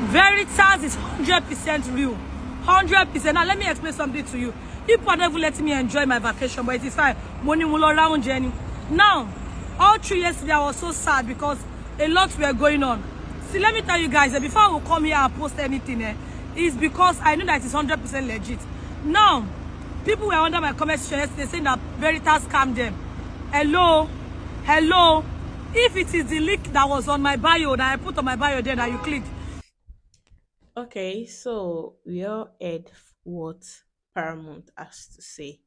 Veritas is 100% real. 100%. Now let me explain something to you. People are never letting me enjoy my vacation, but it is fine. Money will around Jenny. Now, all 3 years yesterday, I was so sad because a lot were going on. See, let me tell you guys that before I will come here and post anything, it's because I know that it's 100% legit. Now, people were under my comment section yesterday saying that Veritas scammed them. Hello, hello. If it is the link that was on my bio that I put on my bio there that you clicked. Okay, so we all heard what Paramount has to say.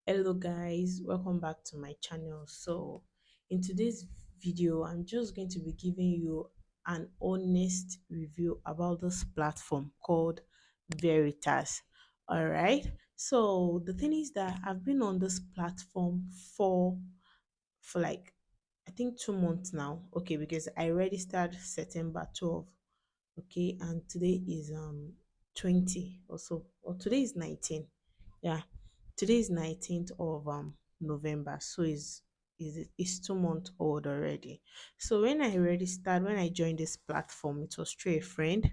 Hello, guys, welcome back to my channel. So, in today's video, I'm just going to be giving you an honest review about this platform called Veritas. All right, so the thing is that I've been on this platform for like I think 2 months now. Okay, because I registered September 12th. Okay, and today is 20 or so, or today is 19. Yeah, today is 19th of November, so it's 2 months old already. So when I joined this platform, it was through a friend.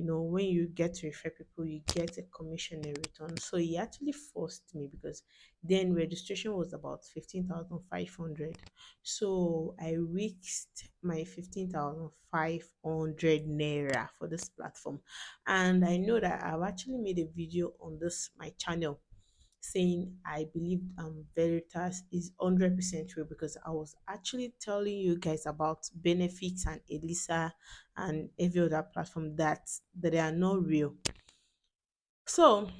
When you get to refer people, you get a commission in return. So he actually forced me because then registration was about 15,500. So I risked my 15,500 naira for this platform. And I know that I've actually made a video on this my channel saying I believe Veritas is 100% true because I was actually telling you guys about benefits and Elisa and every other platform that they are not real. So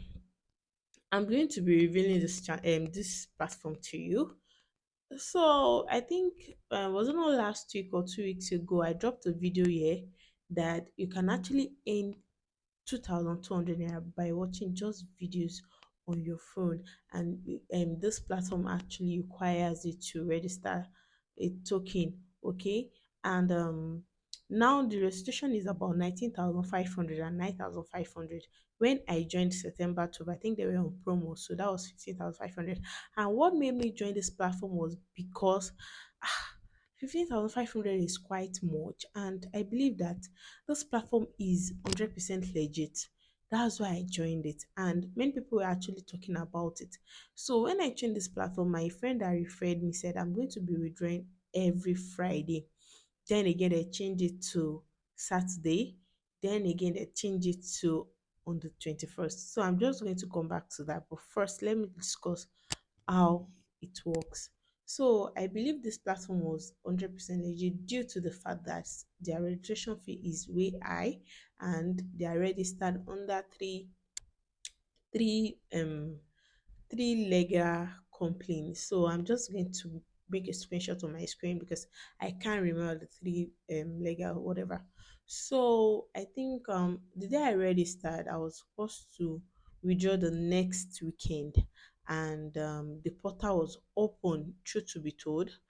I'm going to be revealing this platform to you. So I think wasn't it last week or 2 weeks ago I dropped a video here that you can actually earn 2,200 naira by watching just videos on your phone, and this platform actually requires you to register a token. Okay, and now the registration is about 19,500 and 9,500. When I joined September 12, I think they were on promo, so that was 15,500. And what made me join this platform was because 15,500 is quite much, and I believe that this platform is 100% legit. That's why I joined it, and many people were actually talking about it. So when I joined this platform, my friend that referred me said I'm going to be withdrawing every Friday. Then again, they changed it to Saturday. Then again, they changed it to on the 21st. So I'm just going to come back to that. But first, let me discuss how it works. So I believe this platform was 100% legit due to the fact that their registration fee is way high, and they are registered under three um three legal complaints. So I'm just going to make a screenshot on my screen because I can't remember the three legal whatever. So I think the day I registered, I was supposed to withdraw the next weekend, and the portal was open. Truth to be told,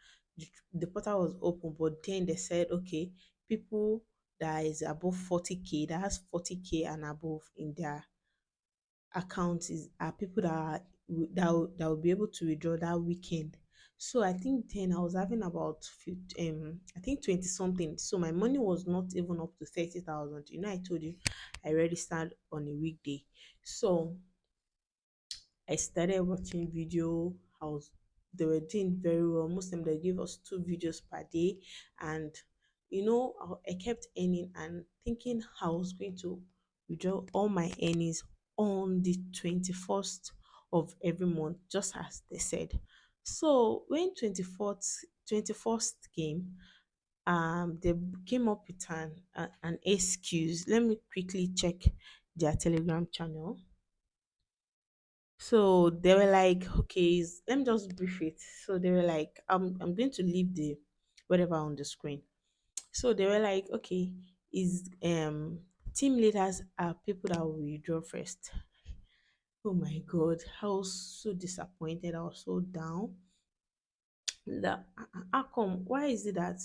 the portal was open, but then they said, okay, people that is above 40K, that has 40K and above in their account are people that will be able to withdraw that weekend. So I think then I was having about I think 20 something. So my money was not even up to 30,000. I told you I registered on a weekday. So I started watching video. They were doing very well. Most of them they gave us 2 videos per day, and I kept earning and thinking I was going to withdraw all my earnings on the 21st of every month, just as they said. So when 21st came, they came up with an excuse. Let me quickly check their Telegram channel. So they were like, okay, let me just brief it. So they were like, I'm going to leave the whatever on the screen. So they were like, okay, is team leaders are people that will withdraw first. Oh my god, I was so disappointed. I was so down. That how come? Why is it that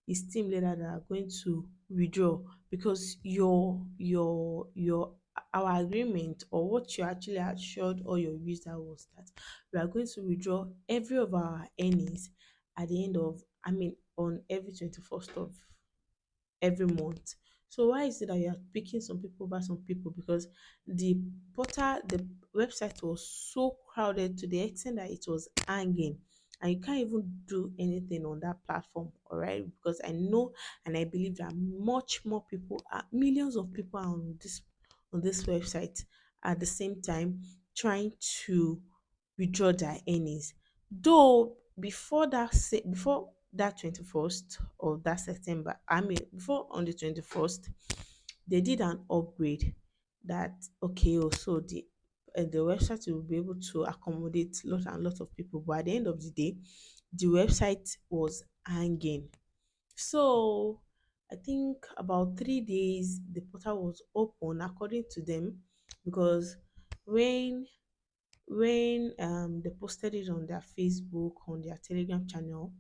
it's team leader that are going to withdraw? Because your our agreement, or what you actually assured all your user was that we are going to withdraw every of our earnings at the end of, I mean, on every 21st of every month. So why is it that you are picking some people over some people? Because the the website was so crowded to the extent that it was hanging, and you can't even do anything on that platform. All right, because I know and I believe that much more people, millions of people are on this website at the same time trying to withdraw their earnings. Though before that 21st of that September, I mean before on the 21st, they did an upgrade that okay, oh, so the website will be able to accommodate lot and lot of people. But at the end of the day, the website was hanging. So I think about 3 days the portal was open according to them, because when they posted it on their Facebook, on their Telegram channel,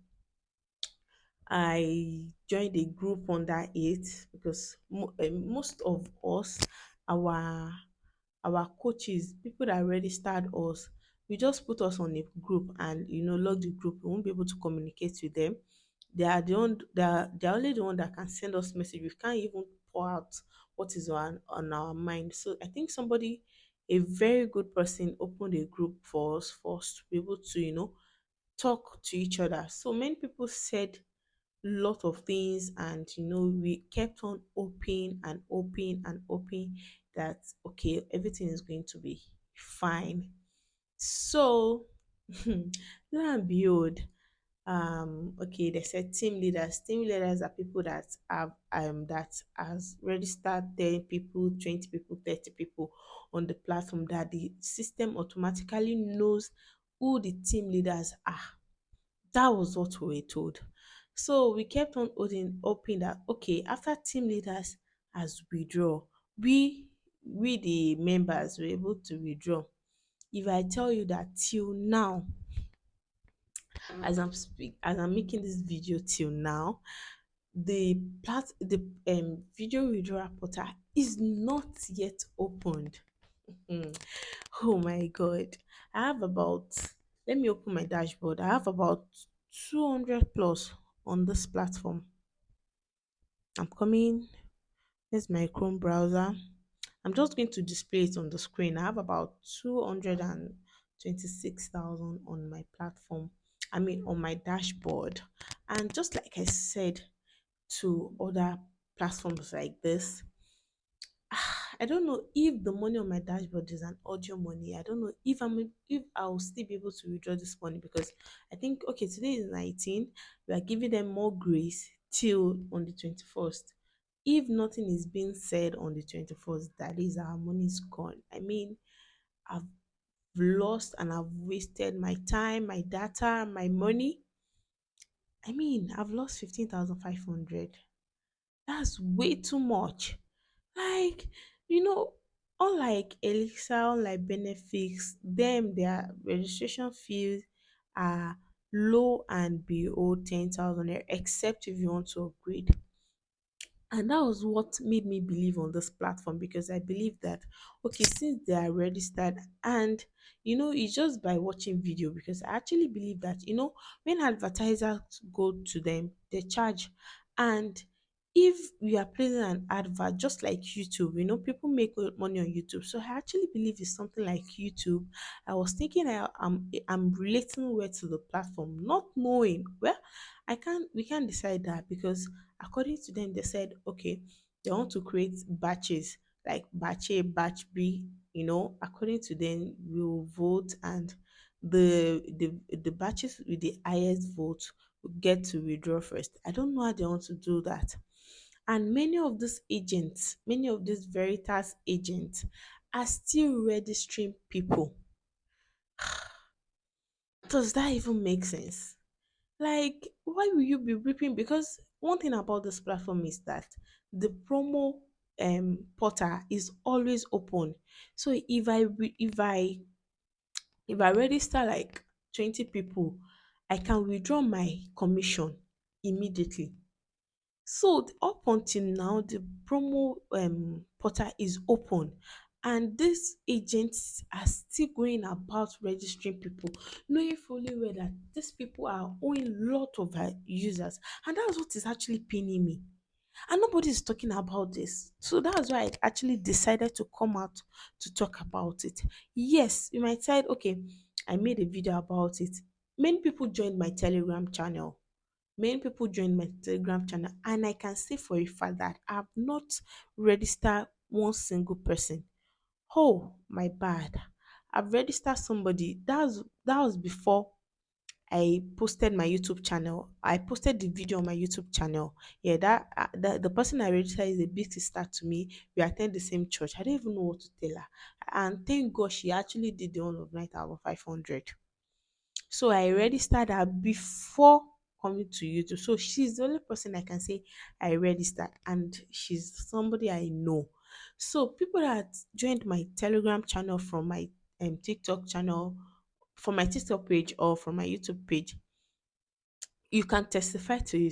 I joined a group under it because most of us, our our coaches, people that registered us, we just put us on a group and log the group. We won't be able to communicate with them. They are only the one that can send us message. We can't even pour out what is on our mind. So I think somebody, a very good person, opened a group for us to be able to talk to each other. So many people said lot of things, and we kept on hoping and hoping and hoping that okay, everything is going to be fine. So lo and behold, okay, they said team leaders are people that have that has registered 10 people, 20 people, 30 people on the platform, that the system automatically knows who the team leaders are. That was what we were told. So we kept on hoping that okay, after team leaders has withdraw, we the members were able to withdraw. If I tell you that till now, as I'm making this video till now, the video withdrawal portal is not yet opened. Mm. Oh my god. I have about, let me open my dashboard. I have about 200 plus on this platform. I'm coming. Here's my Chrome browser. I'm just going to display it on the screen. I have about 226,000 on my platform. I mean, on my dashboard. And just like I said to other platforms like this, I don't know if the money on my dashboard is an audio money. I don't know if I'll still be able to withdraw this money, because I think okay, today is 19. We are giving them more grace till on the 21st. If nothing is being said on the 21st, that is, our money is gone. I mean, I've lost and I've wasted my time, my data, my money. I mean, I've lost 15,500. That's way too much. Like, you know, unlike Elixir, unlike Benefits, them their registration fees are low and below 10,000 except if you want to upgrade. And that was what made me believe on this platform, because I believe that okay, since they are registered, and it's just by watching video, because I actually believe that when advertisers go to them, they charge. And if we are placing an advert just like YouTube, people make money on YouTube. So I actually believe it's something like YouTube. I was thinking I'm relating well to the platform, not knowing. Well, we can't decide that, because according to them, they said okay, they want to create batches, like batch A, batch B. According to them, we'll vote, and the batches with the highest vote will get to withdraw first. I don't know how they want to do that. And many of these Veritas agents are still registering people. Does that even make sense? Like, why will you be reaping? Because one thing about this platform is that the promo portal is always open. So if I register like 20 people, I can withdraw my commission immediately. So up until now, the promo portal is open, and these agents are still going about registering people, knowing fully well that these people are owing lot of users, and that's what is actually paining me. And nobody is talking about this. So that's why I actually decided to come out to talk about it. Yes, you might say, okay, I made a video about it. Many people joined my Telegram channel. Many people joined my Telegram channel, and I can say for a fact that I've not registered one single person. Oh, my bad. I've registered somebody. That was before I posted my YouTube channel. I posted the video on my YouTube channel. Yeah, the person I registered is a big sister to me. We attend the same church. I don't even know what to tell her. And thank God she actually did the one of 9,500. So I registered her before coming to YouTube. So she's the only person I can say I registered, and she's somebody I know. So people that joined my Telegram channel from my TikTok channel, from my TikTok page or from my YouTube page, you can testify to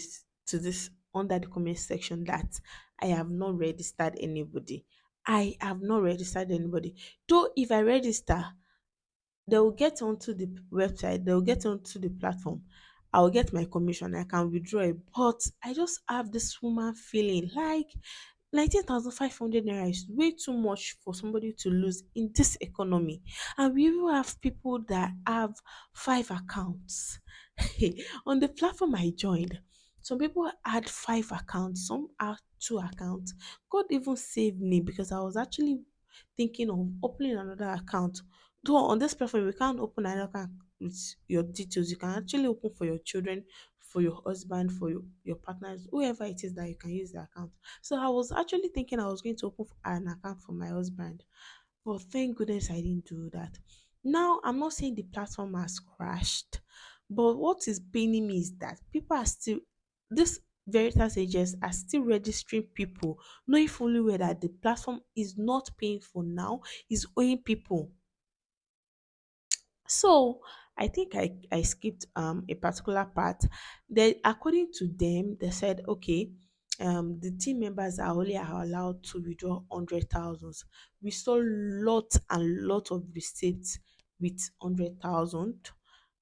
this under the comment section that I have not registered anybody. I have not registered anybody. Though if I register, they will get onto the website, they will get onto the platform. I will get my commission, I can withdraw it. But I just have this woman feeling like 19,500 naira is way too much for somebody to lose in this economy. And we even have people that have 5 accounts. On the platform I joined, some people had 5 accounts, some had 2 accounts. God even saved me because I was actually thinking of opening another account. Though on this platform, you can't open another account with your details. You can actually open for your children, for your husband, for your partners, whoever it is that you can use the account. So I was actually thinking I was going to open an account for my husband. But thank goodness I didn't do that. Now, I'm not saying the platform has crashed, but what is paining me is that people are still, this Veritas agents are still registering people, knowing fully well that the platform is not paying for now, is owing people. So I think I skipped a particular part. They, according to them, they said, okay, the team members are only allowed to withdraw 100,000. We saw lot and lot of receipts with 100,000.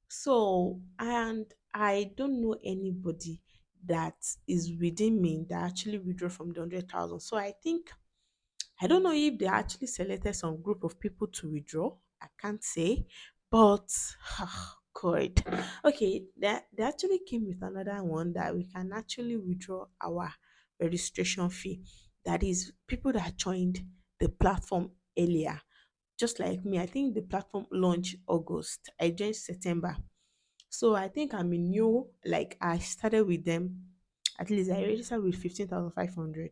So, and I don't know anybody that is within me that actually withdraw from the 100,000. So I think, I don't know if they actually selected some group of people to withdraw. I can't say, but God. Okay, they actually came with another one that we can actually withdraw our registration fee. That is people that joined the platform earlier. Just like me, I think the platform launched August. I joined September. So I think I'm a new, like I started with them. At least I registered with 15,500.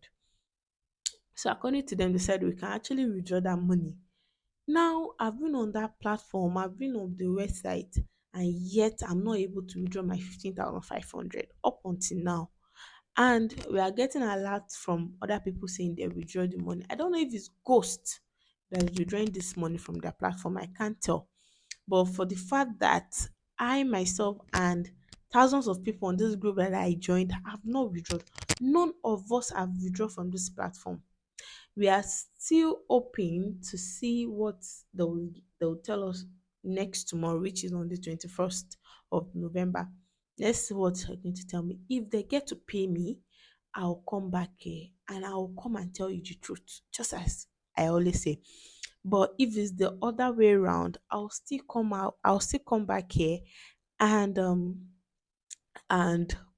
So according to them, they said we can actually withdraw that money. Now I've been on that platform, I've been on the website, and yet I'm not able to withdraw my 15,500 up until now. And we are getting alerts from other people saying they withdraw the money. I don't know if it's ghost that is withdrawing this money from their platform. I can't tell. But for the fact that I myself and thousands of people on this group that I joined have not withdrawn, none of us have withdrawn from this platform. We are still hoping to see what they'll tell us next tomorrow, which is on the 21st of November. Let's see what they're going to tell me. If they get to pay me, I'll come back here and I'll come and tell you the truth, just as I always say. But if it's the other way around, I'll still come back here and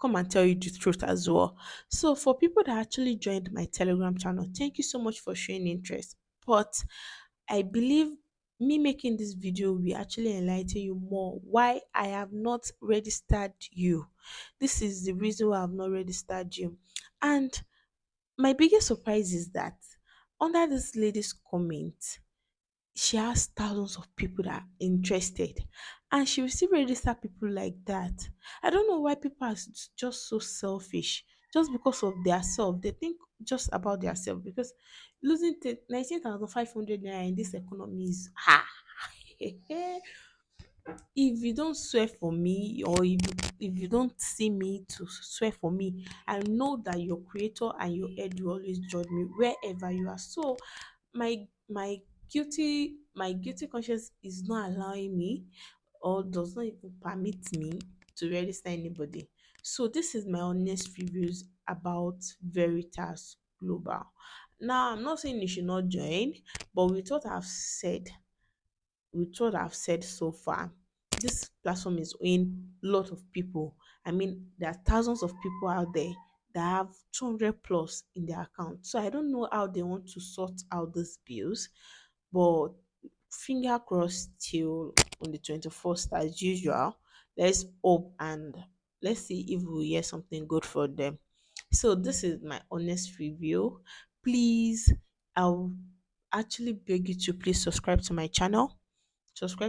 come and tell you the truth as well. So for people that actually joined my Telegram channel, thank you so much for showing interest. But I believe me making this video will actually enlighten you more why I have not registered you. This is the reason why I have not registered you. And my biggest surprise is that under this lady's comment, she has thousands of people that are interested, and she will still register people like that. I don't know why people are just so selfish, just because of their self. They think just about their self, because losing 19,500 naira in this economy is if you don't swear for me, or if you don't see me to swear for me, I know that your creator and your head will always judge me wherever you are. So my guilty conscience is not allowing me, or does not even permit me to register anybody. So this is my honest reviews about Veritas Global. Now I'm not saying you should not join, but with what I've said so far, this platform is owing a lot of people. I mean, there are thousands of people out there that have 200 plus in their account. So I don't know how they want to sort out these bills, but finger crossed till on the 21st as usual. Let's hope and let's see if we hear something good for them. So this is my honest review. Please, I'll actually beg you to please subscribe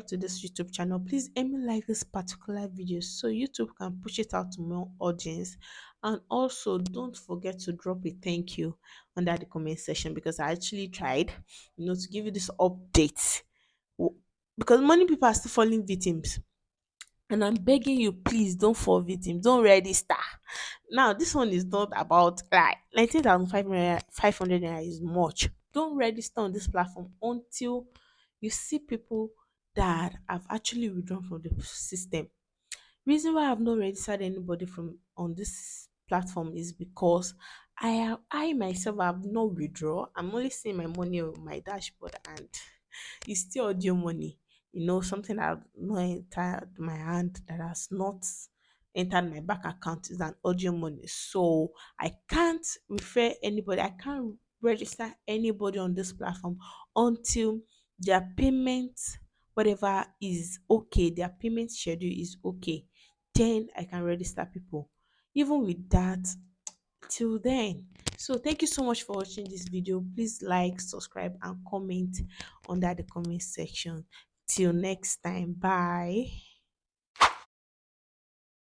to this YouTube channel. Please let me like this particular video so YouTube can push it out to more audience. And also don't forget to drop a thank you under the comment section because I actually tried, to give you this update. W- Because many people are still falling victims. And I'm begging you, please don't fall victim. Don't register. Now, this one is not about like 19,500 naira is much. Don't register on this platform until you see people that have actually withdrawn from the system. Reason why I've not registered anybody from on this platform is because I myself have not withdraw. I'm only seeing my money on my dashboard and it's still audio money. Something that have not entered my hand that has not entered my bank account is an audio money. So I can't refer anybody, I can't register anybody on this platform until their payment, whatever is okay, their payment schedule is okay. Then I can register people. Even with that, till then. So thank you so much for watching this video. Please like, subscribe, and comment under the comment section. Till next time. Bye.